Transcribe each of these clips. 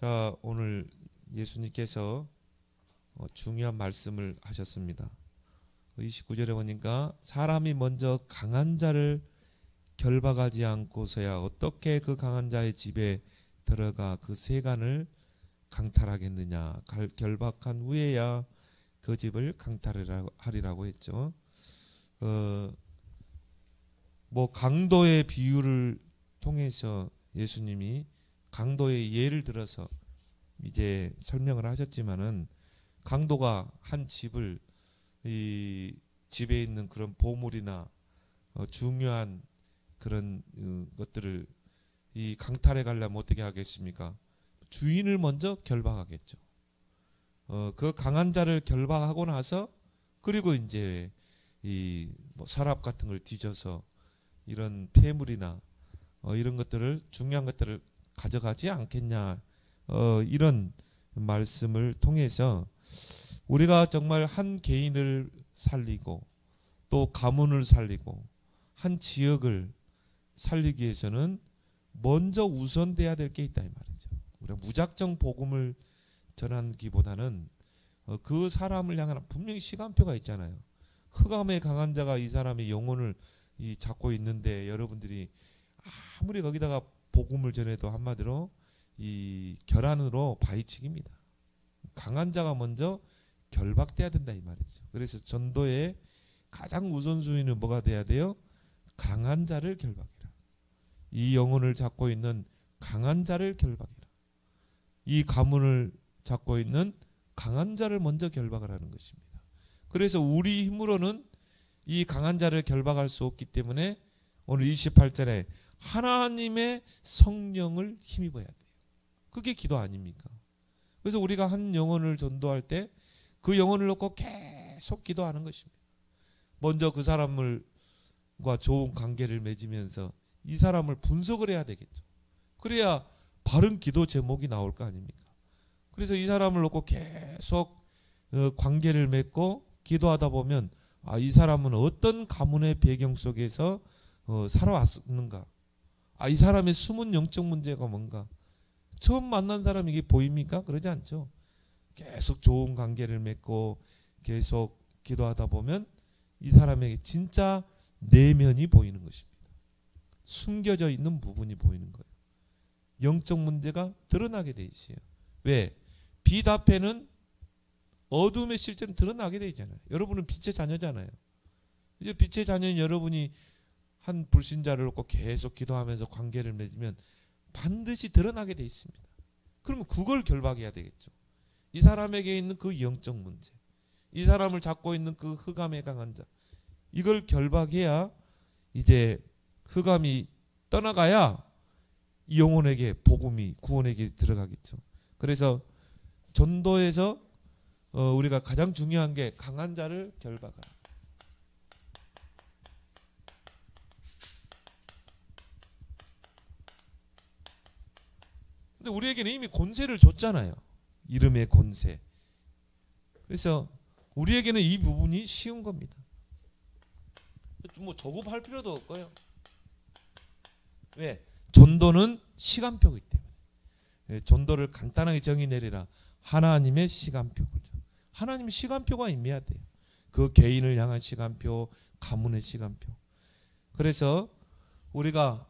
자, 오늘 예수님께서 중요한 말씀을 하셨습니다. 29절에 보니까 사람이 먼저 강한 자를 결박하지 않고서야 어떻게 그 강한 자의 집에 들어가 그 세간을 강탈하겠느냐. 결박한 후에야 그 집을 강탈하리라고 했죠. 강도의 비유를 통해서 예수님이 강도의 예를 들어서 이제 설명을 하셨지만은, 강도가 한 집을, 이 집에 있는 그런 보물이나 중요한 그런 것들을 이 강탈해 가려면 어떻게 하겠습니까? 주인을 먼저 결박하겠죠. 그 강한 자를 결박하고 나서, 그리고 이제 이 서랍 같은 걸 뒤져서 이런 폐물이나 이런 것들을, 중요한 것들을 가져가지 않겠냐. 이런 말씀을 통해서 우리가 정말 한 개인을 살리고 또 가문을 살리고 한 지역을 살리기 위해서는 먼저 우선돼야 될 게 있다 이 말이죠. 우리가 무작정 복음을 전하기보다는 그 사람을 향한 분명히 시간표가 있잖아요. 흑암의 강한 자가 이 사람의 영혼을 잡고 있는데, 여러분들이 아무리 거기다가 복음을 전해도 한마디로 이 결안으로 바위치기입니다. 강한 자가 먼저 결박돼야 된다 이 말이죠. 그래서 전도의 가장 우선순위는 뭐가 돼야 돼요? 강한 자를 결박해라. 이 영혼을 잡고 있는 강한 자를 결박해라. 이 가문을 잡고 있는 강한 자를 먼저 결박을 하는 것입니다. 그래서 우리 힘으로는 이 강한 자를 결박할 수 없기 때문에 오늘 28절에 하나님의 성령을 힘입어야 돼요. 그게 기도 아닙니까? 그래서 우리가 한 영혼을 전도할 때 그 영혼을 놓고 계속 기도하는 것입니다. 먼저 그 사람과 좋은 관계를 맺으면서 이 사람을 분석을 해야 되겠죠. 그래야 바른 기도 제목이 나올 거 아닙니까? 그래서 이 사람을 놓고 계속 관계를 맺고 기도하다 보면, 이 사람은 어떤 가문의 배경 속에서 살아왔는가? 이 사람의 숨은 영적 문제가 뭔가? 처음 만난 사람이 이게 보입니까? 그러지 않죠. 계속 좋은 관계를 맺고 계속 기도하다 보면 이 사람에게 진짜 내면이 보이는 것입니다. 숨겨져 있는 부분이 보이는 거예요. 영적 문제가 드러나게 돼 있어요. 왜? 빛 앞에는 어둠의 실제는 드러나게 돼 있잖아요. 여러분은 빛의 자녀잖아요. 이제 빛의 자녀인 여러분이 한 불신자를 놓고 계속 기도하면서 관계를 맺으면 반드시 드러나게 돼 있습니다. 그러면 그걸 결박해야 되겠죠. 이 사람에게 있는 그 영적 문제, 이 사람을 잡고 있는 그 흑암의 강한 자, 이걸 결박해야 이제 흑암이 떠나가야 이 영혼에게 복음이, 구원에게 들어가겠죠. 그래서 전도에서 우리가 가장 중요한 게 강한 자를 결박하라. 근데 우리에게는 이미 권세를 줬잖아요. 이름의 권세. 그래서 우리에게는 이 부분이 쉬운 겁니다. 조급할 필요도 없고요. 왜? 전도는 시간표이기 때문에. 전도를 간단하게 정의 내리라. 하나님의 시간표. 하나님의 시간표가 임해야 돼요. 그 개인을 향한 시간표, 가문의 시간표. 그래서 우리가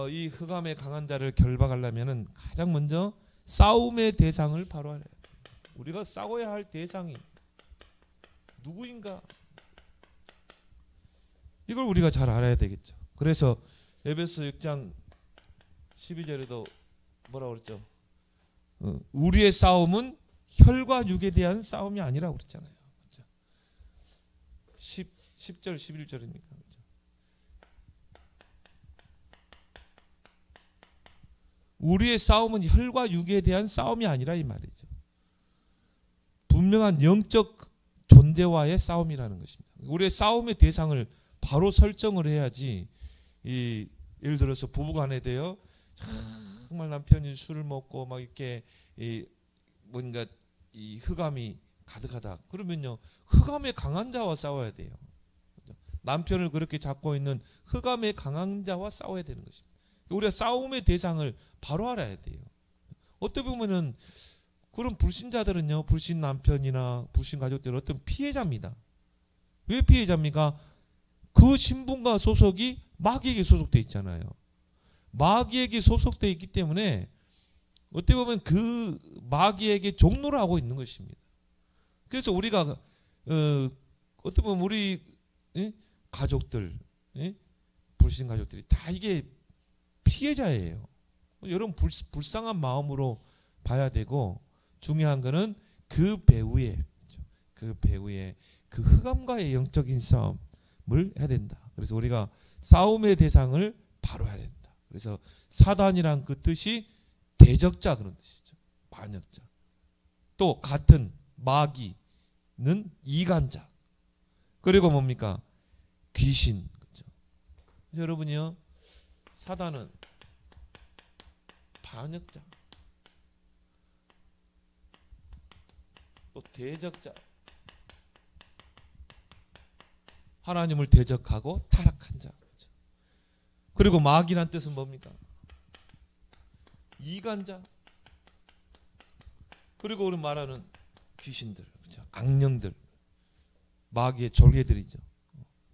이 흑암의 강한 자를 결박하려면은 가장 먼저 싸움의 대상을 바로 알아야 돼요. 우리가 싸워야 할 대상이 누구인가? 이걸 우리가 잘 알아야 되겠죠. 그래서 에베소 6장 12절에도 뭐라고 그랬죠? 우리의 싸움은 혈과 육에 대한 싸움이 아니라고 그랬잖아요. 그렇죠? 10절 11절이니까. 우리의 싸움은 혈과 육에 대한 싸움이 아니라 이 말이죠. 분명한 영적 존재와의 싸움이라는 것입니다. 우리의 싸움의 대상을 바로 설정을 해야지, 예를 들어서 부부간에 대여 정말 남편이 술을 먹고 막 이렇게 뭔가 이 흑암이 가득하다. 그러면요, 흑암의 강한 자와 싸워야 돼요. 남편을 그렇게 잡고 있는 흑암의 강한 자와 싸워야 되는 것입니다. 우리가 싸움의 대상을 바로 알아야 돼요. 어떻게 보면은 그런 불신자들은요, 불신 남편이나 불신 가족들은 어떤 피해자입니다. 왜 피해자입니까? 그 신분과 소속이 마귀에게 소속돼 있잖아요. 마귀에게 소속돼 있기 때문에 어떻게 보면 그 마귀에게 종노를 하고 있는 것입니다. 그래서 우리가 어떻게 보면 우리 가족들, 불신 가족들이 다 이게 피해자예요. 여러분 불쌍한 마음으로 봐야 되고, 중요한 거는 그 배우의 그 흑암과의 영적인 싸움을 해야 된다. 그래서 우리가 싸움의 대상을 바로 해야 된다. 그래서 사단이란 그 뜻이 대적자 그런 뜻이죠. 반역자. 또 같은 마귀는 이간자. 그리고 뭡니까? 귀신. 그렇죠? 여러분이요, 사단은 반역자, 또 대적자, 하나님을 대적하고 타락한 자. 그렇죠? 그리고 마귀란 뜻은 뭡니까? 이간자. 그리고 우리 말하는 귀신들, 그렇죠? 악령들, 마귀의 졸개들이죠.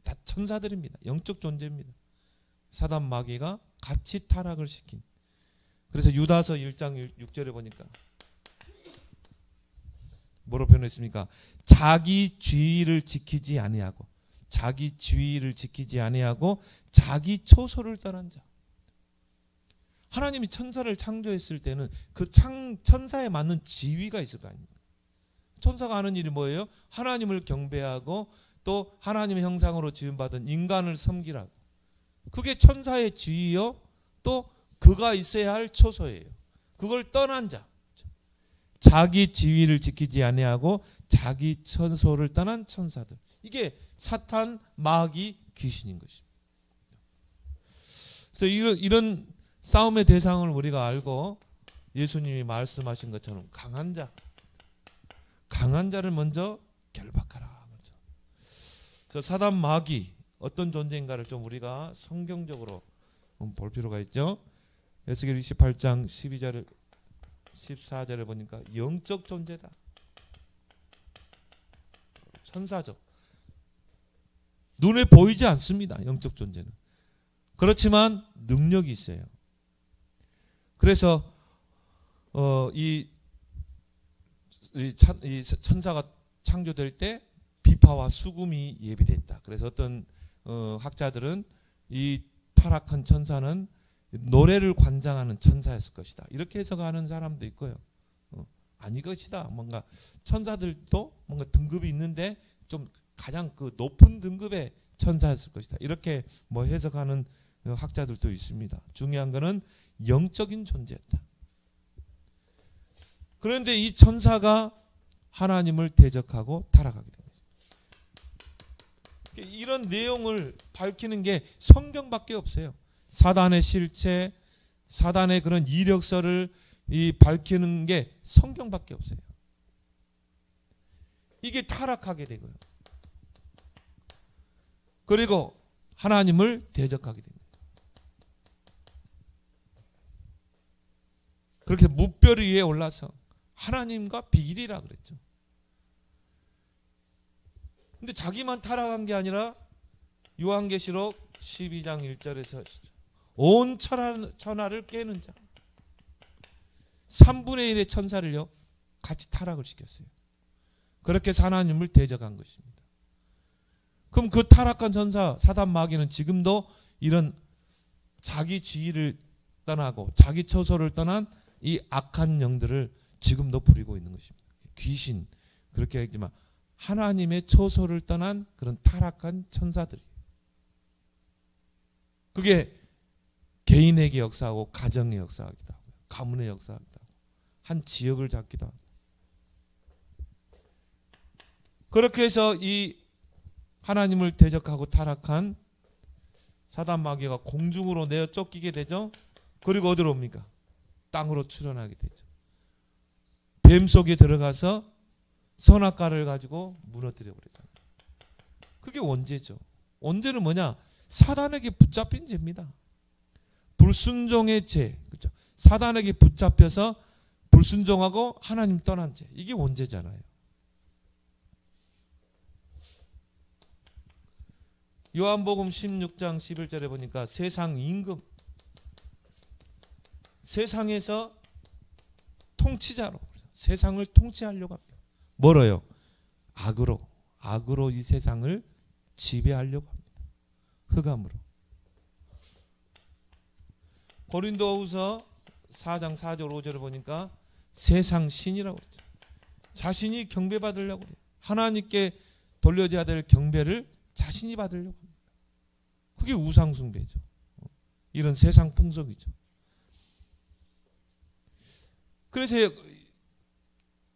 다 천사들입니다. 영적 존재입니다. 사단 마귀가 같이 타락을 시킨. 그래서 유다서 1장 6절에 보니까 뭐로 표현했습니까? 자기 지위를 지키지 아니하고, 자기 지위를 지키지 아니하고 자기 처소를 떠난 자. 하나님이 천사를 창조했을 때는 그 천사에 맞는 지위가 있을 거 아닙니까? 천사가 하는 일이 뭐예요? 하나님을 경배하고 또 하나님의 형상으로 지음받은 인간을 섬기라고. 그게 천사의 지위요, 또 그가 있어야 할 처소예요. 그걸 떠난 자, 자기 지위를 지키지 아니하고 자기 처소를 떠난 천사들. 이게 사탄, 마귀, 귀신인 것입니다. 그래서 이런 싸움의 대상을 우리가 알고 예수님이 말씀하신 것처럼 강한 자를 먼저 결박하라. 그렇죠? 저 사단, 마귀 어떤 존재인가를 좀 우리가 성경적으로 볼 필요가 있죠. 에스겔 28장 12절 14절에 보니까 영적 존재다. 천사적. 눈에 보이지 않습니다. 영적 존재는. 그렇지만 능력이 있어요. 그래서 이 천사가 창조될 때 비파와 수금이 예비됐다. 그래서 어떤 학자들은 이 타락한 천사는 노래를 관장하는 천사였을 것이다. 이렇게 해석하는 사람도 있고요. 아니 것이다. 뭔가 천사들도 뭔가 등급이 있는데 좀 가장 그 높은 등급의 천사였을 것이다. 이렇게 뭐 해석하는 학자들도 있습니다. 중요한 거는 영적인 존재였다. 그런데 이 천사가 하나님을 대적하고 타락하게 됩니다. 이런 내용을 밝히는 게 성경밖에 없어요. 사단의 실체, 사단의 그런 이력서를 밝히는 게 성경밖에 없어요. 이게 타락하게 되고요. 그리고 하나님을 대적하게 됩니다. 그렇게 무별 위에 올라서 하나님과 비길이라 그랬죠. 근데 자기만 타락한 게 아니라 요한계시록 12장 1절에서 온 천하를 깨는 자 3분의 1의 천사를요 같이 타락을 시켰어요. 그렇게 해서 하나님을 대적한 것입니다. 그럼 그 타락한 천사 사단 마귀는 지금도 이런 자기 지위를 떠나고 자기 처소를 떠난 이 악한 영들을 지금도 부리고 있는 것입니다. 귀신 그렇게 했지만 하나님의 처소를 떠난 그런 타락한 천사들이에요. 그게 개인에게 역사하고 가정에 역사하기도 하고 가문에 역사하기도 하고 한 지역을 잡기도 하고 그렇게 해서 이 하나님을 대적하고 타락한 사단 마귀가 공중으로 내어 쫓기게 되죠. 그리고 어디로 옵니까? 땅으로 출현하게 되죠. 뱀 속에 들어가서 선악과를 가지고 무너뜨려 버리잖아요. 그게 원죄죠. 원죄는 뭐냐? 사단에게 붙잡힌 죄입니다. 불순종의 죄, 그렇죠? 사단에게 붙잡혀서 불순종하고 하나님 떠난 죄. 이게 원죄잖아요. 요한복음 16장 11절에 보니까 세상 임금, 세상에서 통치자로, 세상을 통치하려고 합니다. 뭐로요? 악으로 이 세상을 지배하려고 합니다. 흑암으로. 고린도후서 4장 4절 5절을 보니까 세상 신이라고 했죠. 자신이 경배받으려고 그래요. 하나님께 돌려줘야 될 경배를 자신이 받으려고 합니다. 그게 우상숭배죠. 이런 세상 풍속이죠. 그래서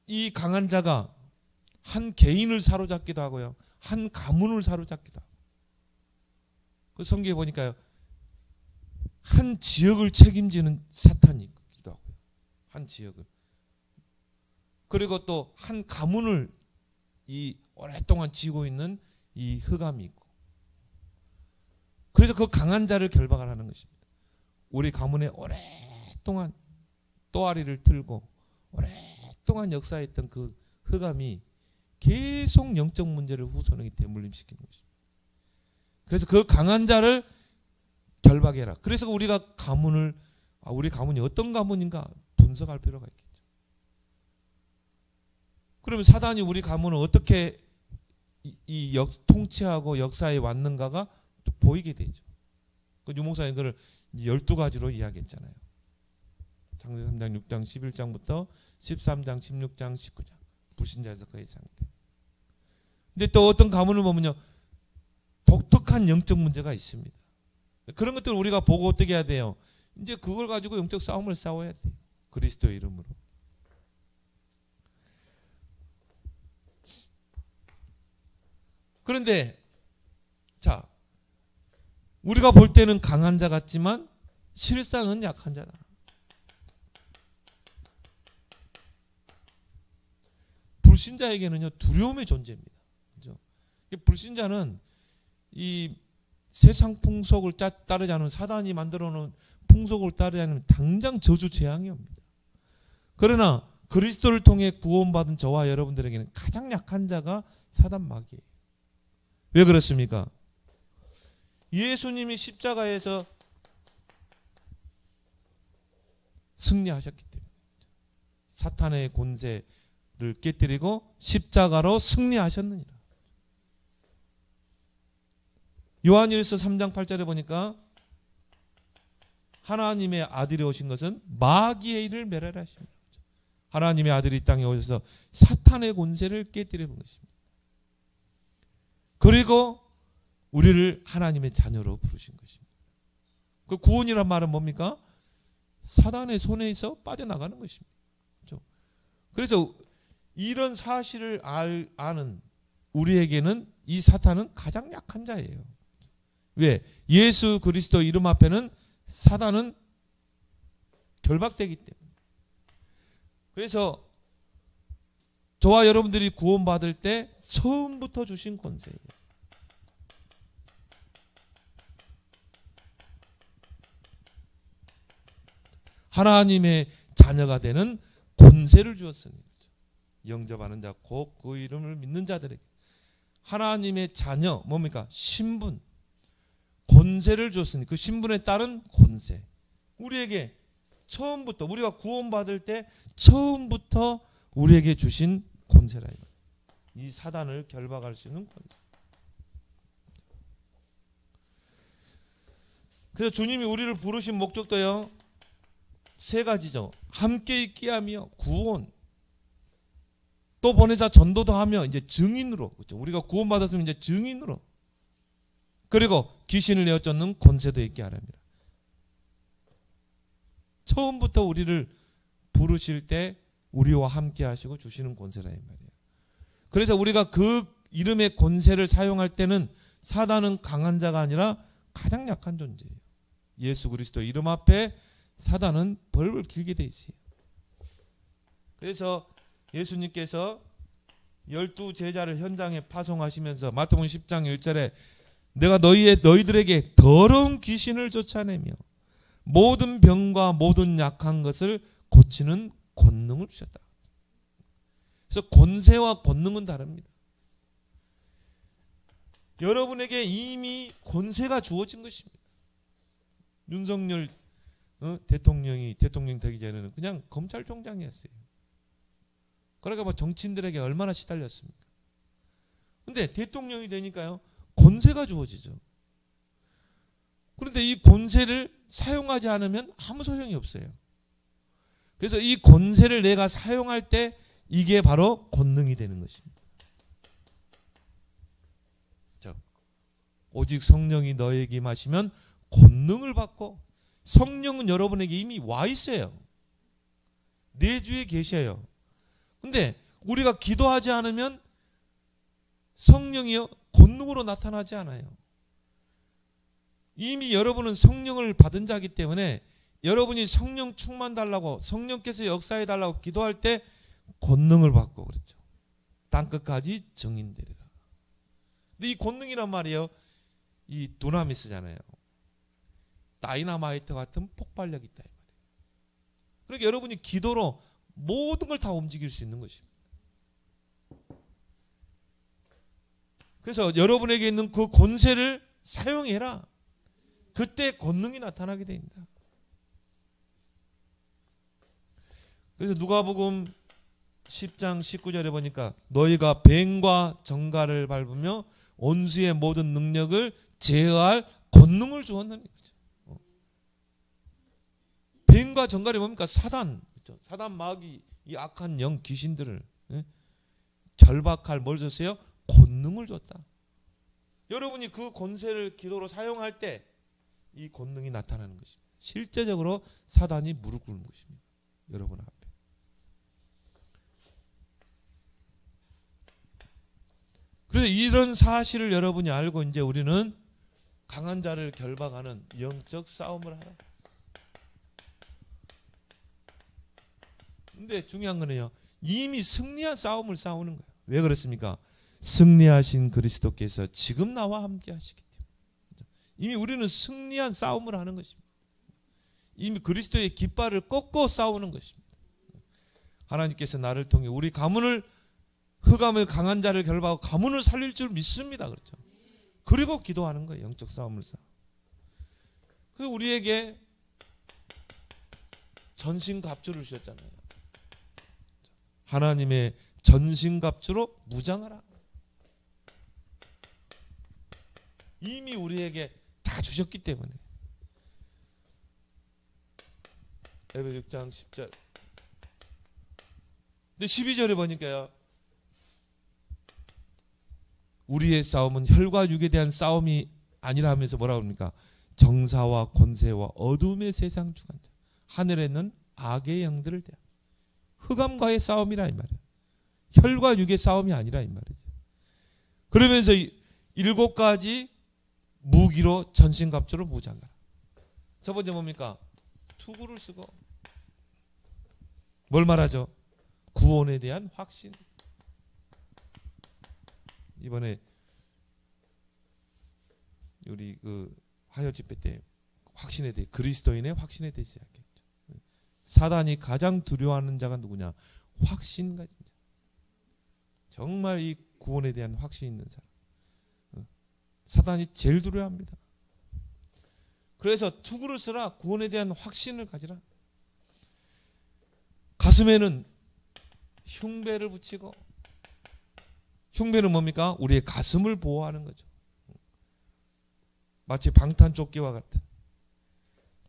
이 강한 자가 한 개인을 사로잡기도 하고요, 한 가문을 사로잡기도 하고. 그 성경에 보니까요, 한 지역을 책임지는 사탄이 있기도 하고요, 한 지역을. 그리고 또 한 가문을 이 오랫동안 지고 있는 이 흑암이 있고. 그래서 그 강한 자를 결박을 하는 것입니다. 우리 가문에 오랫동안 또아리를 틀고 오랫동안 역사했던 그 흑암이 계속 영적 문제를 후손에게 대물림시키는 것입니다. 그래서 그 강한 자를 결박해라. 그래서 우리가 우리 가문이 어떤 가문인가 분석할 필요가 있겠죠. 그러면 사단이 우리 가문을 어떻게 통치하고 역사에 왔는가가 또 보이게 되죠. 그 유목사님 그걸 12가지로 이야기했잖아요. 창세기 3장 6장 11장부터 13장 16장 19장 불신자에서 그의 상태. 근데 또 어떤 가문을 보면요, 독특한 영적 문제가 있습니다. 그런 것들을 우리가 보고 어떻게 해야 돼요? 이제 그걸 가지고 영적 싸움을 싸워야 돼요. 그리스도의 이름으로. 그런데 자, 우리가 볼 때는 강한 자 같지만 실상은 약한 자다. 불신자에게는요, 두려움의 존재입니다. 그렇죠? 불신자는 이 세상 풍속을 따르지 않으면, 사단이 만들어 놓은 풍속을 따르지 않으면 당장 저주 재앙이 옵니다. 그러나 그리스도를 통해 구원받은 저와 여러분들에게는 가장 약한 자가 사단 마귀예요. 왜 그렇습니까? 예수님이 십자가에서 승리하셨기 때문에, 사탄의 권세를 깨뜨리고 십자가로 승리하셨느니라. 요한일서 3장 8절에 보니까 하나님의 아들이 오신 것은 마귀의 일을 멸하라 하십니다. 하나님의 아들이 이 땅에 오셔서 사탄의 권세를 깨뜨려 본 것입니다. 그리고 우리를 하나님의 자녀로 부르신 것입니다. 그 구원이란 말은 뭡니까? 사단의 손에서 빠져나가는 것입니다. 그렇죠? 그래서 이런 사실을 아는 우리에게는 이 사탄은 가장 약한 자예요. 왜? 예수 그리스도 이름 앞에는 사단은 결박되기 때문에. 그래서 저와 여러분들이 구원받을 때 처음부터 주신 권세예요. 하나님의 자녀가 되는 권세를 주었으니, 영접하는 자 곧 그 이름을 믿는 자들에게 하나님의 자녀, 뭡니까? 신분, 권세를 줬으니 그 신분에 따른 권세. 우리에게 처음부터, 우리가 구원받을 때 처음부터 우리에게 주신 권세라. 이 사단을 결박할 수 있는 권세. 그래서 주님이 우리를 부르신 목적도요, 세 가지죠. 함께 있게 하며 구원, 또 보내자 전도도 하며 이제 증인으로, 그렇죠? 우리가 구원받았으면 이제 증인으로, 그리고 귀신을 내어쫓는 권세도 있게 하랍니다. 처음부터 우리를 부르실 때 우리와 함께 하시고 주시는 권세라 이 말이에요. 그래서 우리가 그 이름의 권세를 사용할 때는 사단은 강한 자가 아니라 가장 약한 존재예요. 예수 그리스도 이름 앞에 사단은 벌벌 길게 돼 있어요. 그래서 예수님께서 12 제자를 현장에 파송하시면서 마태복음 10장 1절에 내가 너희들에게 더러운 귀신을 쫓아내며 모든 병과 모든 약한 것을 고치는 권능을 주셨다. 그래서 권세와 권능은 다릅니다. 여러분에게 이미 권세가 주어진 것입니다. 윤석열 대통령 되기 전에는 그냥 검찰총장이었어요. 그러니까 뭐 정치인들에게 얼마나 시달렸습니까? 근데 대통령이 되니까요, 권세가 주어지죠. 그런데 이 권세를 사용하지 않으면 아무 소용이 없어요. 그래서 이 권세를 내가 사용할 때 이게 바로 권능이 되는 것입니다. 자, 오직 성령이 너에게 임하시면 권능을 받고, 성령은 여러분에게 이미 와 있어요. 내주에 계셔요. 근데 우리가 기도하지 않으면 성령이요 권능으로 나타나지 않아요. 이미 여러분은 성령을 받은 자이기 때문에 여러분이 성령 충만 달라고, 성령께서 역사해 달라고 기도할 때 권능을 받고 그렇죠. 땅끝까지 증인되리라. 근데 이 권능이란 말이에요, 이 두나미스잖아요. 다이나마이트 같은 폭발력이 있다 이 말이에요. 그러니까 여러분이 기도로 모든 걸 다 움직일 수 있는 것입니다. 그래서 여러분에게 있는 그 권세를 사용해라. 그때 권능이 나타나게 됩니다. 그래서 누가복음 10장 19절에 보니까 너희가 뱀과 정갈을 밟으며 온수의 모든 능력을 제어할 권능을 주었느니. 뱀과 정갈이 뭡니까? 사단. 사단 마귀, 이 악한 영 귀신들을 결박할 뭘 줬어요? 권능을 줬다. 여러분이 그 권세를 기도로 사용할 때 이 권능이 나타나는 것입니다. 실제적으로 사단이 무릎 꿇는 것입니다. 여러분 앞에. 그래서 이런 사실을 여러분이 알고 이제 우리는 강한 자를 결박하는 영적 싸움을 하라. 근데 중요한 거는요, 이미 승리한 싸움을 싸우는 거예요. 왜 그렇습니까? 승리하신 그리스도께서 지금 나와 함께 하시기 때문에. 이미 우리는 승리한 싸움을 하는 것입니다. 이미 그리스도의 깃발을 꺾고 싸우는 것입니다. 하나님께서 나를 통해 우리 가문을, 흑암을 강한 자를 결박하고 가문을 살릴 줄 믿습니다. 그렇죠? 그리고 기도하는 거예요. 영적 싸움을 싸워. 그리고 우리에게 전신갑주를 주셨잖아요. 하나님의 전신갑주로 무장하라. 이미 우리에게 다 주셨기 때문에. 에베 6장 10절. 근데 12절에 보니까요, 우리의 싸움은 혈과 육에 대한 싸움이 아니라 하면서 뭐라고 합니까? 정사와 권세와 어둠의 세상 주관자, 하늘에는 악의 영들을 대하여. 흑암과의 싸움이라 이 말이에요. 혈과 육의 싸움이 아니라 이 말이죠. 그러면서 7가지 무기로 전신갑주로 무장하라. 첫 번째 뭡니까? 투구를 쓰고. 뭘 말하죠? 구원에 대한 확신. 이번에 우리 그 화요 집회 때 확신에 대해, 그리스도인의 확신에 대해서 이야기했죠. 사단이 가장 두려워하는 자가 누구냐? 확신 가진 자. 정말 이 구원에 대한 확신 있는 사람. 사단이 제일 두려워합니다. 그래서 투구를 쓰라. 구원에 대한 확신을 가지라. 가슴에는 흉배를 붙이고. 흉배는 뭡니까? 우리의 가슴을 보호하는 거죠. 마치 방탄조끼와 같은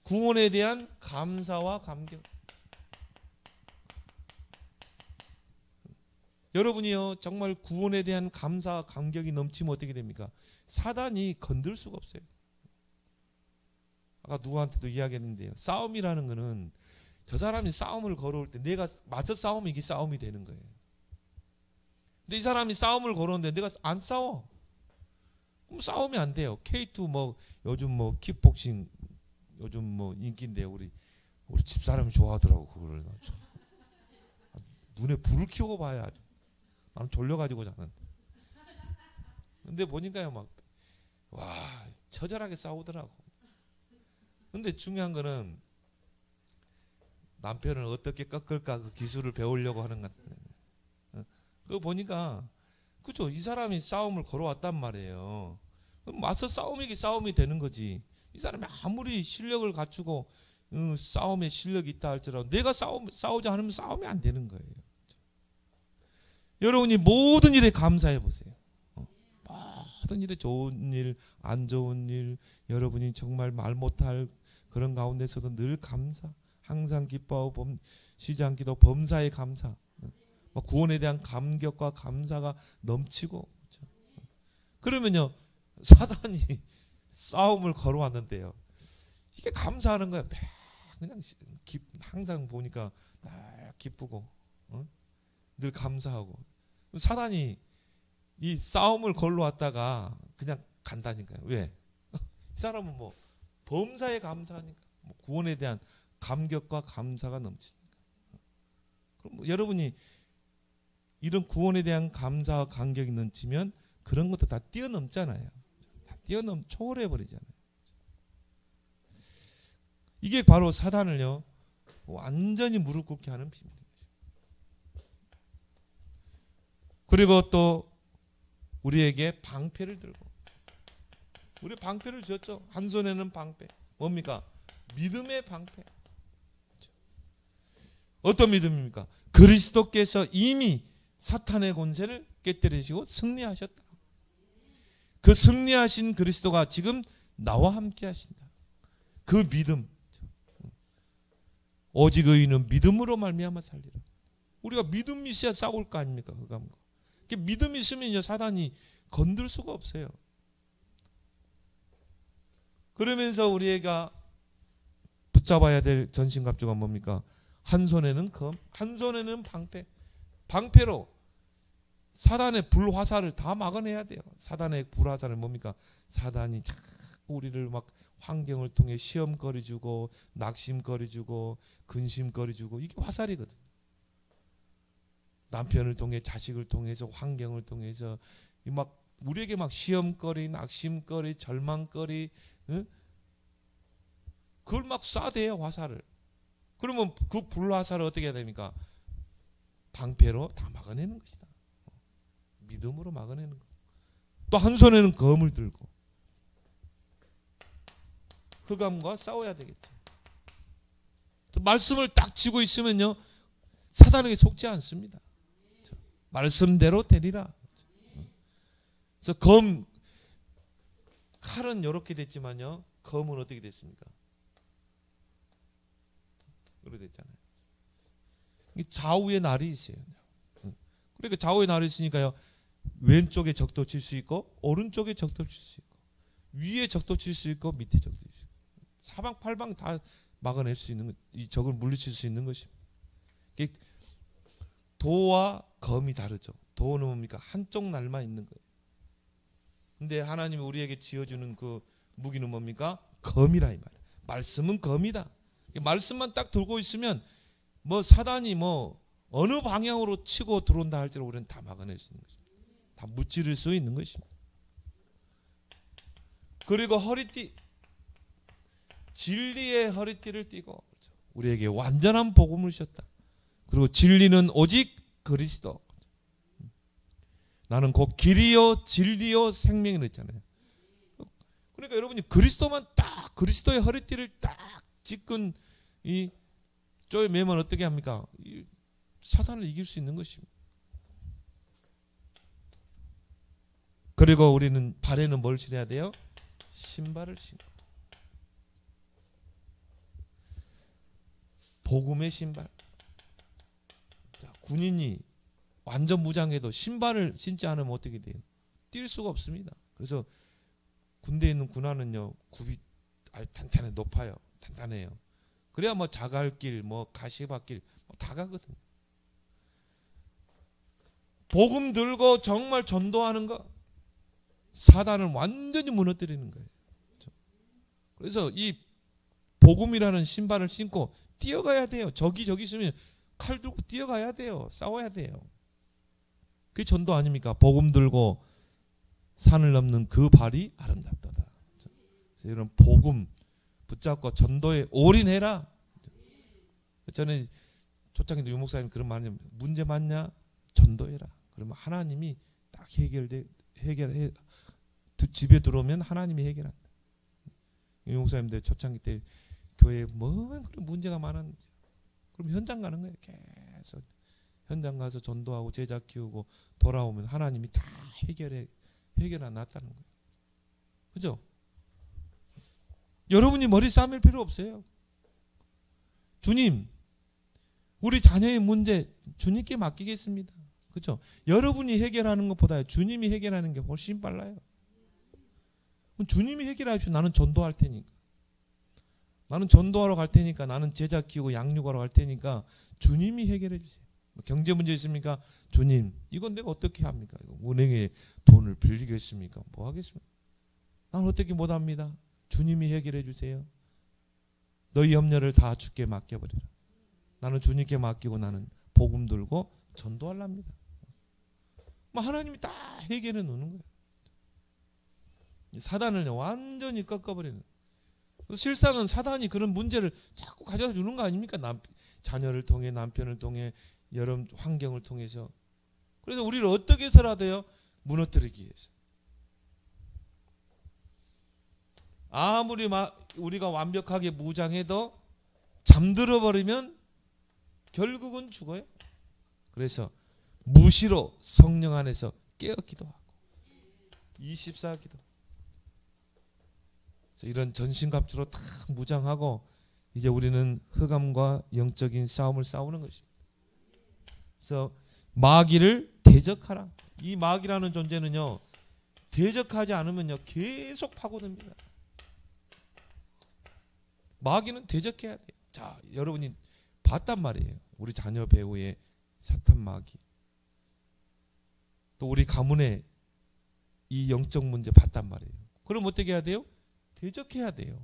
구원에 대한 감사와 감격. 여러분이요, 정말 구원에 대한 감사와 감격이 넘치면 어떻게 됩니까? 사단이 건들 수가 없어요. 아까 누구한테도 이야기했는데요, 싸움이라는 거는 저 사람이 싸움을 걸어올 때 내가 맞서 싸우면 이게 싸움이 되는 거예요. 근데 이 사람이 싸움을 걸어오는데 내가 안 싸워, 그럼 싸움이 안 돼요. K2 뭐 요즘 뭐 킥복싱 요즘 뭐 인기인데 우리 집사람이 좋아하더라고. 그거를 눈에 불을 켜고 봐야 나는 졸려가지고 자는데. 근데 보니까요, 막 와 처절하게 싸우더라고. 근데 중요한 거는 남편을 어떻게 꺾을까 그 기술을 배우려고 하는 것 같아요. 그거 보니까 그죠? 이 사람이 싸움을 걸어왔단 말이에요. 그럼 맞서 싸움이 되는 거지. 이 사람이 아무리 실력을 갖추고 싸움에 실력이 있다 할지라도 내가 싸우지 않으면 싸움이 안 되는 거예요. 여러분이 모든 일에 감사해 보세요. 모든 일에 좋은 일, 안 좋은 일, 여러분이 정말 말 못할 그런 가운데서도 늘 감사, 항상 기뻐하고 쉬지 않기도 범사에 감사, 구원에 대한 감격과 감사가 넘치고. 그러면요 사단이 싸움을 걸어왔는데요, 이게 감사하는 거야. 그냥 항상 보니까 기쁘고 늘 감사하고. 사단이 이 싸움을 걸러왔다가 그냥 간다니까요. 왜? 이 사람은 뭐 범사에 감사하니까, 구원에 대한 감격과 감사가 넘치니까. 그럼 여러분이 이런 구원에 대한 감사와 감격이 넘치면 그런 것도 다 뛰어넘잖아요. 다 초월해 버리잖아요. 이게 바로 사단을요 완전히 무릎 꿇게 하는 비밀이에요. 그리고 또 우리에게 방패를 들고, 우리 방패를 주었죠. 한 손에는 방패, 뭡니까? 믿음의 방패. 어떤 믿음입니까? 그리스도께서 이미 사탄의 권세를 깨뜨리시고 승리하셨다. 그 승리하신 그리스도가 지금 나와 함께 하신다. 그 믿음. 오직 의인은 믿음으로 말미암아 살리라. 우리가 믿음이 있어야 싸울 거 아닙니까? 믿음이 있으면 사단이 건들 수가 없어요. 그러면서 우리가 붙잡아야 될 전신갑주가 뭡니까? 한 손에는 검, 한 손에는 방패. 방패로 사단의 불화살을 다 막아내야 돼요. 사단의 불화살은 뭡니까? 사단이 자꾸 우리를 막 환경을 통해 시험거리 주고, 낙심거리 주고, 근심거리 주고, 이게 화살이거든. 남편을 통해, 자식을 통해서, 환경을 통해서 막 우리에게 막 시험거리, 낙심거리, 절망거리, 그걸 막 쏴대요, 화살을. 그러면 그 불화살을 어떻게 해야 됩니까? 방패로 다 막아내는 것이다. 믿음으로 막아내는 것. 또 한 손에는 검을 들고 흑암과 싸워야 되겠죠. 말씀을 딱 쥐고 있으면요 사단에게 속지 않습니다. 말씀대로 되리라. 그래서 칼은 이렇게 됐지만요, 검은 어떻게 됐습니까? 이렇게 됐잖아요. 좌우의 날이 있어요. 그러니까 좌우의 날이 있으니까요, 왼쪽에 적도 칠 수 있고, 오른쪽에 적도 칠 수 있고, 위에 적도 칠 수 있고, 밑에 적도 칠 수 있고, 사방팔방 다 막아낼 수 있는, 이 적을 물리칠 수 있는 것입니다. 도와 검이 다르죠. 도는 뭡니까? 한쪽 날만 있는 거예요. 근데 하나님이 우리에게 지어주는 그 무기는 뭡니까? 검이라 이 말이에요. 말씀은 검이다. 말씀만 딱 들고 있으면 뭐 사단이 뭐 어느 방향으로 치고 들어온다 할지라도 우리는 다 막아낼 수 있는 것입니다. 다 무찌를 수 있는 것입니다. 그리고 허리띠, 진리의 허리띠를 띠고 우리에게 완전한 복음을 주셨다. 그리고 진리는 오직 그리스도. 나는 곧 길이요 진리요 생명이라 했잖아요. 그러니까 여러분이 그리스도만 딱, 그리스도의 허리띠를 딱 찢은 이 쪼에 매면 어떻게 합니까? 사단을 이길 수 있는 것입니다. 그리고 우리는 발에는 뭘 신어야 돼요? 신발을 신고. 복음의 신발. 자, 군인이 완전 무장해도 신발을 신지 않으면 어떻게 돼요? 뛸 수가 없습니다. 그래서 군대에 있는 군화는요, 굽이 탄탄해, 높아요. 탄탄해요. 그래야 뭐 자갈길, 뭐 가시밭길 다 가거든. 복음 들고 정말 전도하는 거, 사단을 완전히 무너뜨리는 거예요. 그래서 이 복음이라는 신발을 신고 뛰어가야 돼요. 저기 있으면 칼 들고 뛰어가야 돼요. 싸워야 돼요. 그게 전도 아닙니까? 복음 들고 산을 넘는 그 발이 아름답다. 그래서 이런 복음 붙잡고 전도에 올인해라. 저는 초창기도 유목사님 그런 말이 문제 많냐? 전도해라. 그러면 하나님이 딱 해결해 집에 들어오면 하나님이 해결한다. 유목사님들 초창기 때 교회에 뭐 그런 문제가 많았는지 그럼 현장 가는 거예요. 계속 현장 가서 전도하고 제자 키우고 돌아오면 하나님이 다 해결해 놨다는 거예요. 그죠? 여러분이 머리 싸맬 필요 없어요. 주님, 우리 자녀의 문제 주님께 맡기겠습니다. 그죠? 여러분이 해결하는 것보다 주님이 해결하는 게 훨씬 빨라요. 주님이 해결하시고 나는 전도할 테니까. 나는 전도하러 갈 테니까. 나는 제자 키우고 양육하러 갈 테니까 주님이 해결해 주세요. 경제 문제 있습니까? 주님, 이건 내가 어떻게 합니까? 은행에 돈을 빌리겠습니까? 뭐 하겠습니까? 나는 어떻게 못합니다. 주님이 해결해 주세요. 너희 염려를 다 주께 맡겨버리라. 나는 주님께 맡기고 나는 복음 들고 전도하랍니다. 하나님이 다 해결해 놓는 거예요. 사단을 완전히 꺾어버리는. 실상은 사단이 그런 문제를 자꾸 가져다 주는 거 아닙니까? 자녀를 통해, 남편을 통해, 여러 환경을 통해서. 그래서 우리를 어떻게 해서라도요 무너뜨리기 위해서. 아무리 우리가 완벽하게 무장해도 잠들어 버리면 결국은 죽어요. 그래서 무시로 성령 안에서 깨어 기도하고 24기도. 이런 전신갑주로 다 무장하고 이제 우리는 흑암과 영적인 싸움을 싸우는 것입니다. 그래서 마귀를 대적하라. 이 마귀라는 존재는요 대적하지 않으면요 계속 파고듭니다. 마귀는 대적해야 돼요. 자, 여러분이 봤단 말이에요. 우리 자녀 배우의 사탄 마귀. 또 우리 가문의 이 영적 문제 봤단 말이에요. 그럼 어떻게 해야 돼요? 대적해야 돼요.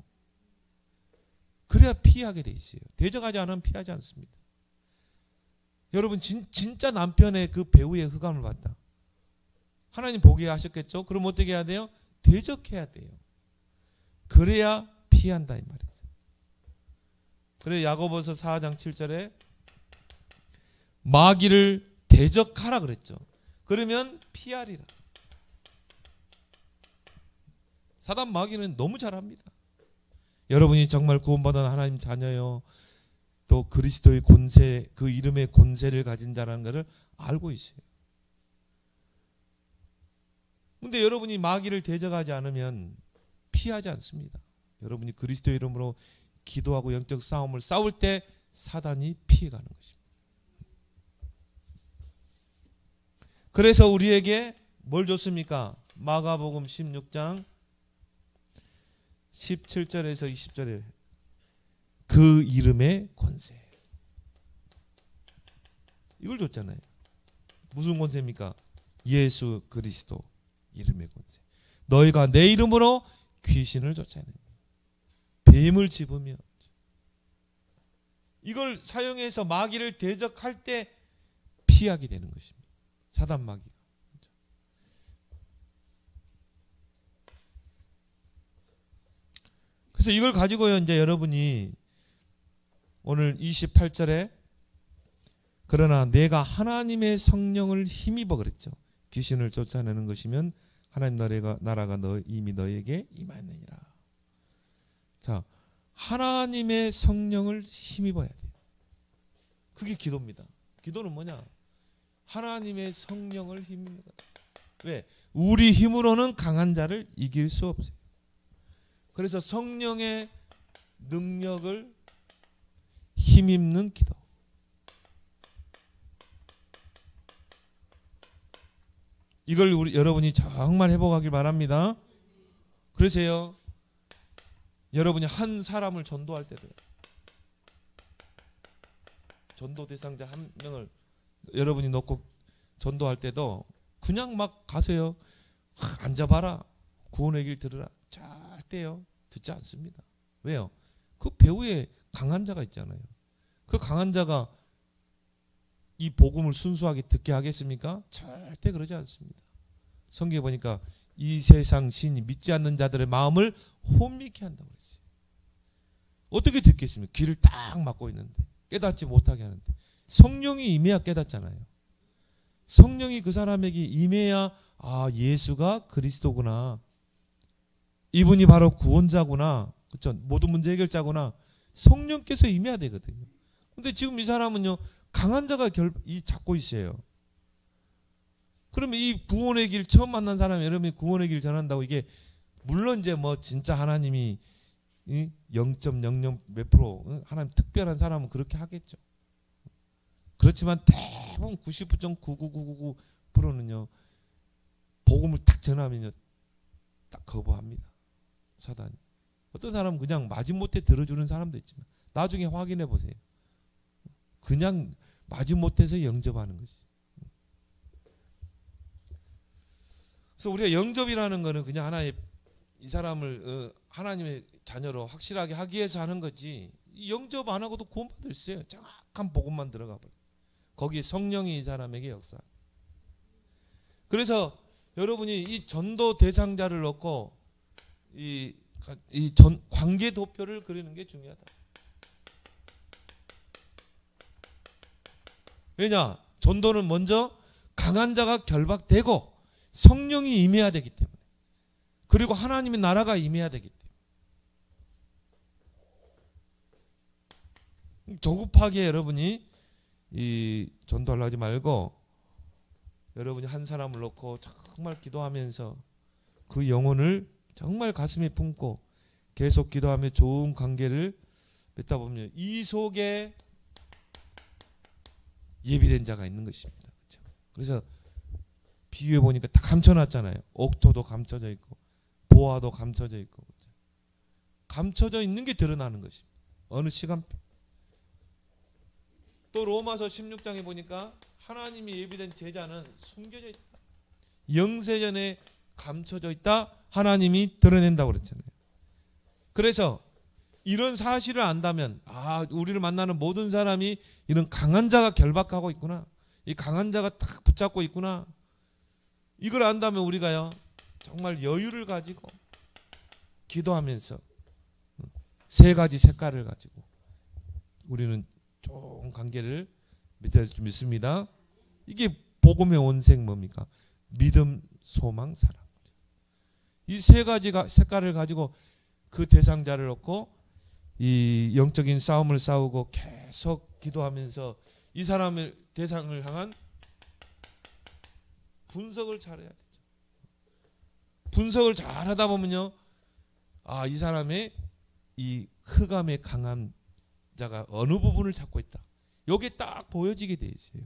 그래야 피하게 돼 있어요. 대적하지 않으면 피하지 않습니다. 여러분 진짜 남편의 그 배우의 흑암을 봤다. 하나님 보게 하셨겠죠? 그럼 어떻게 해야 돼요? 대적해야 돼요. 그래야 피한다 이 말이죠. 그래서 야고보서 4장 7절에 마귀를 대적하라 그랬죠. 그러면 피하리라. 사단 마귀는 너무 잘합니다. 여러분이 정말 구원받은 하나님 자녀요. 또 그리스도의 권세, 그 이름의 권세를 가진 자라는 것을 알고 있어요. 근데 여러분이 마귀를 대적하지 않으면 피하지 않습니다. 여러분이 그리스도의 이름으로 기도하고 영적 싸움을 싸울 때 사단이 피해가는 것입니다. 그래서 우리에게 뭘 줬습니까? 마가복음 16장 17절에서 20절에 그 이름의 권세. 이걸 줬잖아요. 무슨 권세입니까? 예수 그리스도 이름의 권세. 너희가 내 이름으로 귀신을 쫓아내며 뱀을 집으며. 이걸 사용해서 마귀를 대적할 때 피하게 되는 것입니다. 사단 마귀가. 그래서 이걸 가지고요 이제 여러분이 오늘 28절에 그러나 내가 하나님의 성령을 힘입어 그랬죠. 귀신을 쫓아내는 것이면 하나님 나라가 이미 너에게 임하느니라. 자, 하나님의 성령을 힘입어야 돼요. 그게 기도입니다. 기도는 뭐냐? 하나님의 성령을 힘입니다. 왜? 우리 힘으로는 강한 자를 이길 수 없어요. 그래서 성령의 능력을 힘입는 기도. 이걸 여러분이 정말 해보길 바랍니다. 그러세요. 여러분이 한 사람을 전도할 때도 전도 대상자 한 명을 여러분이 놓고 전도할 때도 그냥 막 가세요. 앉아봐라. 구원의 길 들으라. 절대요. 듣지 않습니다. 왜요? 그 배후에 강한 자가 있잖아요. 그 강한 자가 이 복음을 순수하게 듣게 하겠습니까? 절대 그러지 않습니다. 성경에 보니까 이 세상 신이 믿지 않는 자들의 마음을 혼미케 한다고 했어요. 어떻게 듣겠습니까? 귀를 딱 막고 있는데 깨닫지 못하게 하는데 성령이 임해야 깨닫잖아요. 성령이 그 사람에게 임해야 아 예수가 그리스도구나. 이분이 바로 구원자구나. 그렇죠? 모든 문제 해결자구나. 성령께서 임해야 되거든요. 근데 지금 이 사람은요. 강한 자가 잡고 있어요. 그러면 이 구원의 길 처음 만난 사람이 여러분이 구원의 길 전한다고 이게 물론 이제 뭐 진짜 하나님이 0.00 몇 프로 하나님 특별한 사람은 그렇게 하겠죠. 그렇지만 대부분 99.99999%는요. 복음을 딱 전하면요. 딱 거부합니다. 사단이. 어떤 사람은 그냥 마지못해 들어주는 사람도 있지만 나중에 확인해 보세요. 그냥 마지못해서 영접하는 것이. 그래서 우리가 영접이라는 거는 그냥 하나의 이 사람을 하나님의 자녀로 확실하게 하기 위해서 하는 거지. 영접 안 하고도 구원받을 수 있어요. 정확한 복음만 들어가 버려. 거기에 성령이 이 사람에게 역사. 그래서 여러분이 이 전도 대상자를 넣고 이 관계 도표를 그리는 게 중요하다. 왜냐? 전도는 먼저 강한 자가 결박되고 성령이 임해야 되기 때문에. 그리고 하나님의 나라가 임해야 되기 때문에. 조급하게 여러분이 이 전도를 하지 말고 여러분이 한 사람을 놓고 정말 기도하면서 그 영혼을 정말 가슴에 품고 계속 기도하며 좋은 관계를 맺다 보면 이 속에 예비된 자가 있는 것입니다. 그렇죠? 그래서 비유해 보니까 다 감춰놨잖아요. 옥토도 감춰져 있고 보화도 감춰져 있고 그렇죠? 감춰져 있는 게 드러나는 것입니다. 어느 시간표. 또 로마서 16장에 보니까 하나님이 예비된 제자는 숨겨져 있다. 영세전에 감춰져 있다. 하나님이 드러낸다고 그랬잖아요. 그래서 이런 사실을 안다면 우리를 만나는 모든 사람이 이런 강한 자가 결박하고 있구나. 이 강한 자가 딱 붙잡고 있구나. 이걸 안다면 우리가요. 정말 여유를 가지고 기도하면서 세 가지 색깔을 가지고 우리는 좋은 관계를 맺을 줄 믿습니다. 이게 복음의 원색 뭡니까? 믿음, 소망, 사랑. 이 세 가지 색깔을 가지고 그 대상자를 얻고 이 영적인 싸움을 싸우고 계속 기도하면서 이 사람의 대상을 향한 분석을 잘해야 되죠. 분석을 잘하다 보면요, 이 사람의 이 흑암의 강한 자가 어느 부분을 잡고 있다. 여기에 딱 보여지게 돼 있어요.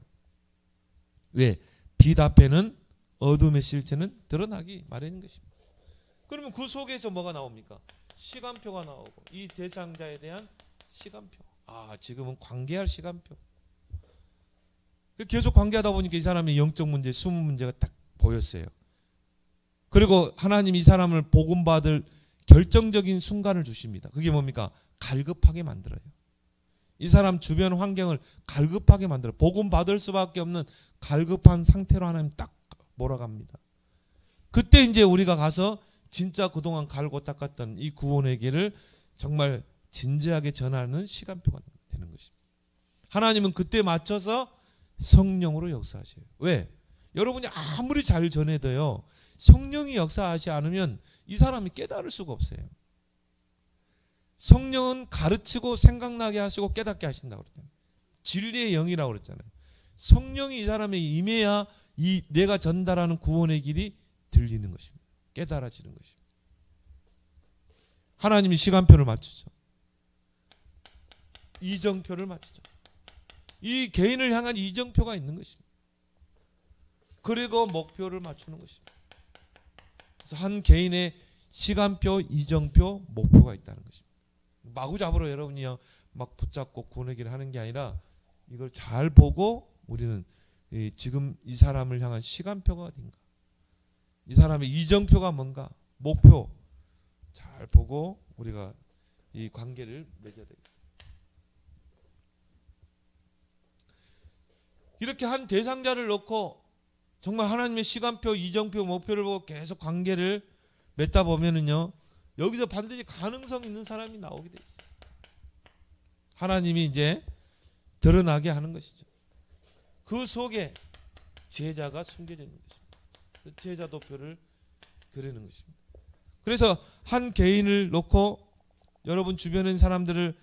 왜? 빛 앞에는 어둠의 실체는 드러나기 마련인 것입니다. 그러면 그 속에서 뭐가 나옵니까? 시간표가 나오고 이 대상자에 대한 시간표. 지금은 관계할 시간표. 계속 관계하다 보니까 이 사람의 영적 문제, 숨은 문제가 딱 보였어요. 그리고 하나님이 이 사람을 복음받을 결정적인 순간을 주십니다. 그게 뭡니까? 갈급하게 만들어요. 이 사람 주변 환경을 갈급하게 만들어요. 복음받을 수밖에 없는 갈급한 상태로 하나님 딱 몰아갑니다. 그때 이제 우리가 가서 진짜 그동안 갈고 닦았던 이 구원의 길을 정말 진지하게 전하는 시간표가 되는 것입니다. 하나님은 그때 맞춰서 성령으로 역사하셔요. 왜? 여러분이 아무리 잘 전해도요, 성령이 역사하지 않으면 이 사람이 깨달을 수가 없어요. 성령은 가르치고 생각나게 하시고 깨닫게 하신다고 그랬잖아요. 진리의 영이라고 그랬잖아요. 성령이 이 사람에 임해야 이 내가 전달하는 구원의 길이 들리는 것입니다. 깨달아지는 것입니다. 하나님이 시간표를 맞추죠. 이정표를 맞추죠. 이 개인을 향한 이정표가 있는 것입니다. 그리고 목표를 맞추는 것입니다. 그래서 한 개인의 시간표, 이정표, 목표가 있다는 것입니다. 마구잡으로 여러분이요 막 붙잡고 구원의 길을 하는 게 아니라 이걸 잘 보고 우리는 지금 이 사람을 향한 시간표가 어딘가, 이 사람의 이정표가 뭔가, 목표 잘 보고 우리가 이 관계를 맺어야 되겠다. 이렇게 한 대상자를 놓고 정말 하나님의 시간표, 이정표, 목표를 보고 계속 관계를 맺다 보면은요, 여기서 반드시 가능성 있는 사람이 나오게 돼 있어요. 하나님이 이제 드러나게 하는 것이죠. 그 속에 제자가 숨겨져 있는 것입니다. 제자 도표를 그리는 것입니다. 그래서 한 개인을 놓고 여러분 주변에 있는 사람들을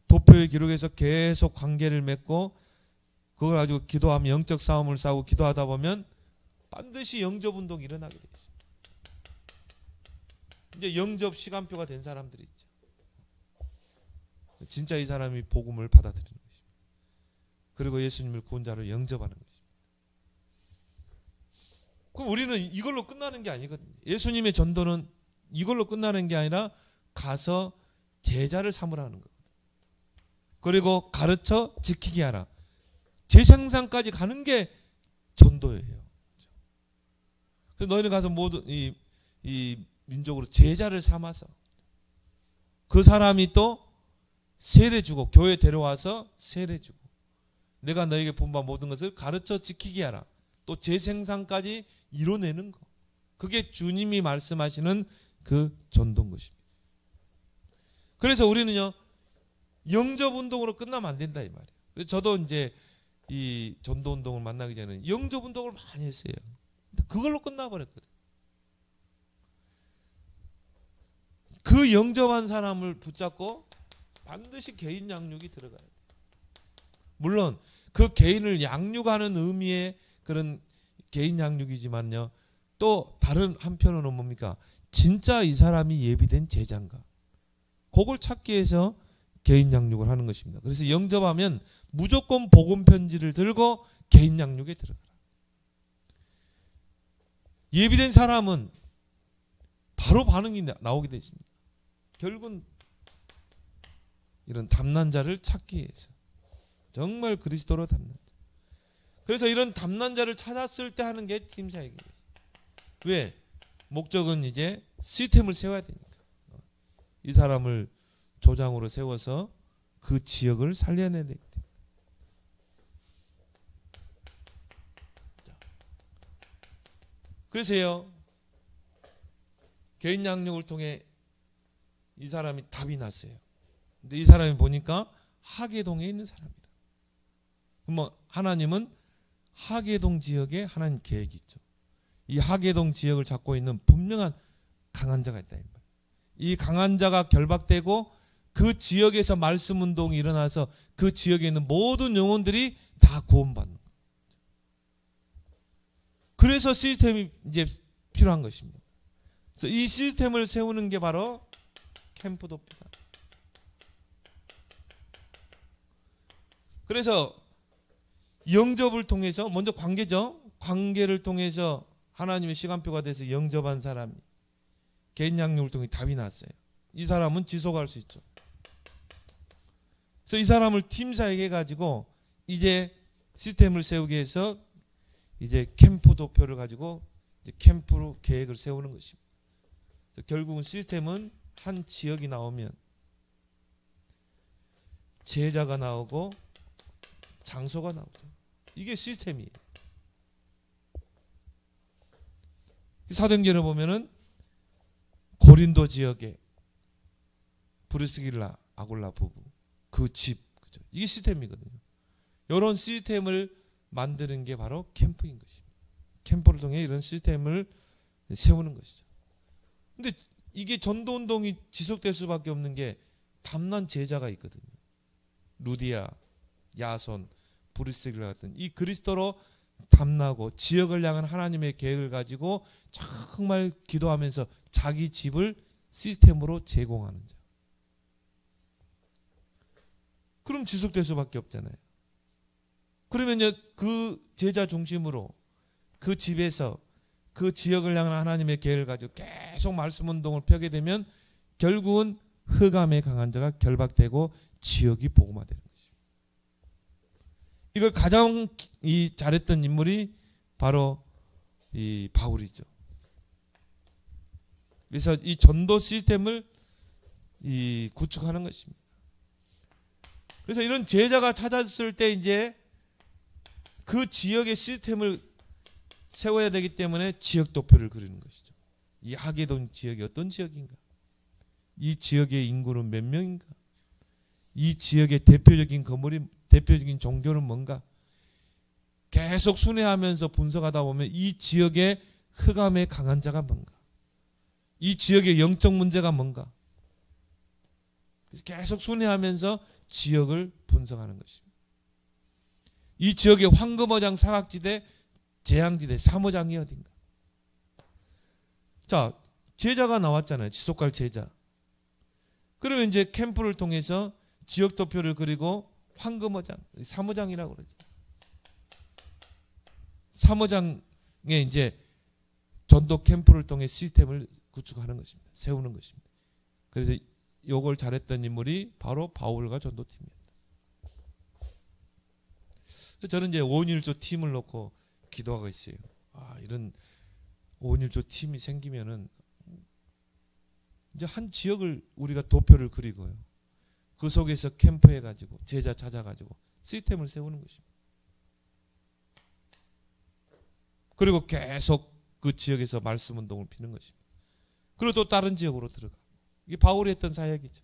도표에 기록해서 계속 관계를 맺고 그걸 가지고 기도하면 영적 싸움을 싸우고 기도하다 보면 반드시 영접운동이 일어나게 되어 있습니다. 이제 영접 시간표가 된 사람들이 있죠. 진짜 이 사람이 복음을 받아들이는 것입니다. 그리고 예수님을 구원자로 영접하는 것입니다. 그럼 우리는 이걸로 끝나는 게 아니거든요. 예수님의 전도는 이걸로 끝나는 게 아니라 가서 제자를 삼으라는 거거든요. 그리고 가르쳐 지키게 하라. 제상상까지 가는 게 전도예요. 그래서 너희는 가서 모두 이 민족으로 제자를 삼아서 그 사람이 또 세례 주고 교회 데려와서 세례 주고 내가 너에게 분부한 모든 것을 가르쳐 지키게 하라. 또 재생산까지 이뤄내는 거. 그게 주님이 말씀하시는 그 전도인 것입니다. 그래서 우리는요 영접운동으로 끝나면 안 된다 이 말이에요. 그래서 저도 이제 이 전도운동을 만나기 전에 영접운동을 많이 했어요. 그걸로 끝나버렸거든요. 그 영접한 사람을 붙잡고 반드시 개인 양육이 들어가야 돼요. 물론 그 개인을 양육하는 의미의 그런 개인 양육이지만요. 또 다른 한편으로는 뭡니까? 진짜 이 사람이 예비된 제자인가? 그걸 찾기 위해서 개인 양육을 하는 것입니다. 그래서 영접하면 무조건 복음 편지를 들고 개인 양육에 들어가라. 예비된 사람은 바로 반응이 나오게 되어 있습니다. 결국은 이런 담난 자를 찾기 위해서 정말 그리스도로 담난 자. 그래서 이런 담난 자를 찾았을 때 하는 게 팀사역이에요. 왜? 목적은 이제 시스템을 세워야 되니까. 이 사람을 조장으로 세워서 그 지역을 살려내야 되기 때문에. 그래서요. 개인 양육을 통해 이 사람이 답이 났어요. 근데 이 사람이 보니까 하계동에 있는 사람이라. 그럼 하나님은 하계동 지역에 하나님 계획이 있죠. 이 하계동 지역을 잡고 있는 분명한 강한 자가 있다. 이 강한 자가 결박되고 그 지역에서 말씀 운동이 일어나서 그 지역에 있는 모든 영혼들이 다 구원받는 거예요. 그래서 시스템이 이제 필요한 것입니다. 그래서 이 시스템을 세우는 게 바로 캠프 도표다. 그래서 영접을 통해서 먼저 관계죠. 관계를 통해서 하나님의 시간표가 돼서 영접한 사람이 개인 양육을 통해 답이 났어요. 이 사람은 지속할 수 있죠. 그래서 이 사람을 팀사역에 해가지고 이제 시스템을 세우기 위해서 이제 캠프 도표를 가지고 이제 캠프로 계획을 세우는 것입니다. 그래서 결국은 시스템은 한 지역이 나오면 제자가 나오고 장소가 나오죠. 이게 시스템이에요. 사도행전을 보면은 고린도 지역에 브리스길라 아굴라 부부 그 집, 그죠? 이게 시스템이거든요. 이런 시스템을 만드는 게 바로 캠프인 것입니다. 캠프를 통해 이런 시스템을 세우는 것이죠. 근데 이게 전도운동이 지속될 수밖에 없는 게 담난 제자가 있거든요. 루디아, 야손, 브리스길라 같은 이 그리스도로 담나고 지역을 향한 하나님의 계획을 가지고 정말 기도하면서 자기 집을 시스템으로 제공하는 자. 그럼 지속될 수밖에 없잖아요. 그러면 그 제자 중심으로 그 집에서 그 지역을 향한 하나님의 계획을 가지고 계속 말씀 운동을 펴게 되면 결국은 흑암의 강한 자가 결박되고 지역이 복음화되는 것입니다. 이걸 가장 잘했던 인물이 바로 이 바울이죠. 그래서 이 전도 시스템을 구축하는 것입니다. 그래서 이런 제자가 찾았을 때 이제 그 지역의 시스템을 세워야 되기 때문에 지역 도표를 그리는 것이죠. 이 하계동 지역이 어떤 지역인가? 이 지역의 인구는 몇 명인가? 이 지역의 대표적인 건물이 대표적인 종교는 뭔가? 계속 순회하면서 분석하다 보면 이 지역의 흑암에 강한 자가 뭔가? 이 지역의 영적 문제가 뭔가? 계속 순회하면서 지역을 분석하는 것입니다. 이 지역의 황금어장, 사각지대, 재앙지대, 삼어장이 어딘가? 자, 제자가 나왔잖아요. 지속갈 제자. 그러면 이제 캠프를 통해서 지역 도표를 그리고 황금어장, 삼어장이라고 그러죠. 삼어장에 이제 전도 캠프를 통해 시스템을 구축하는 것입니다. 세우는 것입니다. 그래서 이걸 잘했던 인물이 바로 바울과 전도팀입니다. 저는 이제 5.1조 팀을 놓고 기도하고 있어요. 이런 5.1조 팀이 생기면은 이제 한 지역을 우리가 도표를 그리고요. 그 속에서 캠프해가지고 제자 찾아가지고 시스템을 세우는 것입니다. 그리고 계속 그 지역에서 말씀 운동을 피는 것입니다. 그리고 또 다른 지역으로 들어가. 이게 바울이 했던 사역이죠.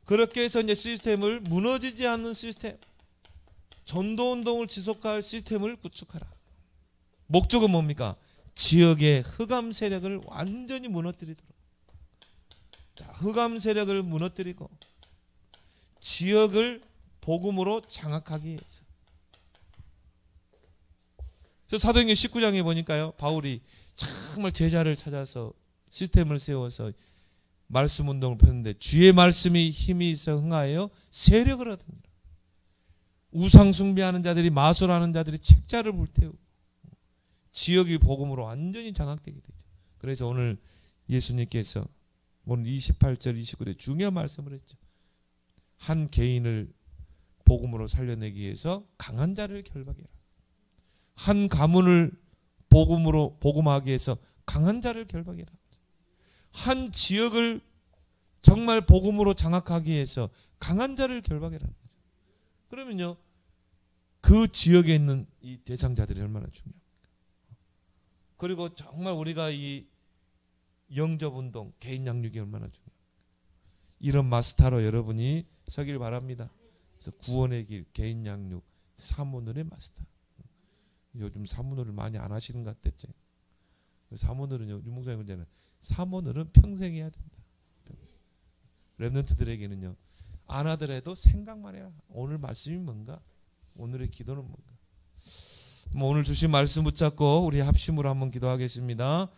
그렇게 해서 이제 시스템을 무너지지 않는 시스템, 전도 운동을 지속할 시스템을 구축하라. 목적은 뭡니까? 지역의 흑암 세력을 완전히 무너뜨리도록. 자, 흑암 세력을 무너뜨리고 지역을 복음으로 장악하기 위해서. 그래서 사도행전 19장에 보니까요, 바울이 정말 제자를 찾아서 시스템을 세워서 말씀 운동을 폈는데 주의 말씀이 힘이 있어 흥하여 세력을 얻으니라. 우상 숭배하는 자들이, 마술하는 자들이 책자를 불태우고 지역이 복음으로 완전히 장악되게 되죠. 그래서 오늘 예수님께서 오늘 28절 29절에 중요한 말씀을 했죠. 한 개인을 복음으로 살려내기 위해서 강한 자를 결박해라. 한 가문을 복음으로 복음하기 위해서 강한 자를 결박해라. 한 지역을 정말 복음으로 장악하기 위해서 강한 자를 결박해라. 그러면요, 그 지역에 있는 이 대상자들이 얼마나 중요합니까? 그리고 정말 우리가 이 영접운동, 개인 양육이 얼마나 중요합니까? 이런 마스터로 여러분이 서길 바랍니다. 그래서 구원의 길, 개인 양육, 사모늘의 마스터. 요즘 사모늘을 많이 안 하시는 것 같았죠. 사모늘은요, 유목사님 문제는 사모늘은 평생 해야 된다. 렘넌트들에게는요, 안 하더라도 생각만 해라. 오늘 말씀이 뭔가? 오늘의 기도는 뭔가? 오늘 주신 말씀 붙잡고 우리 합심으로 한번 기도하겠습니다.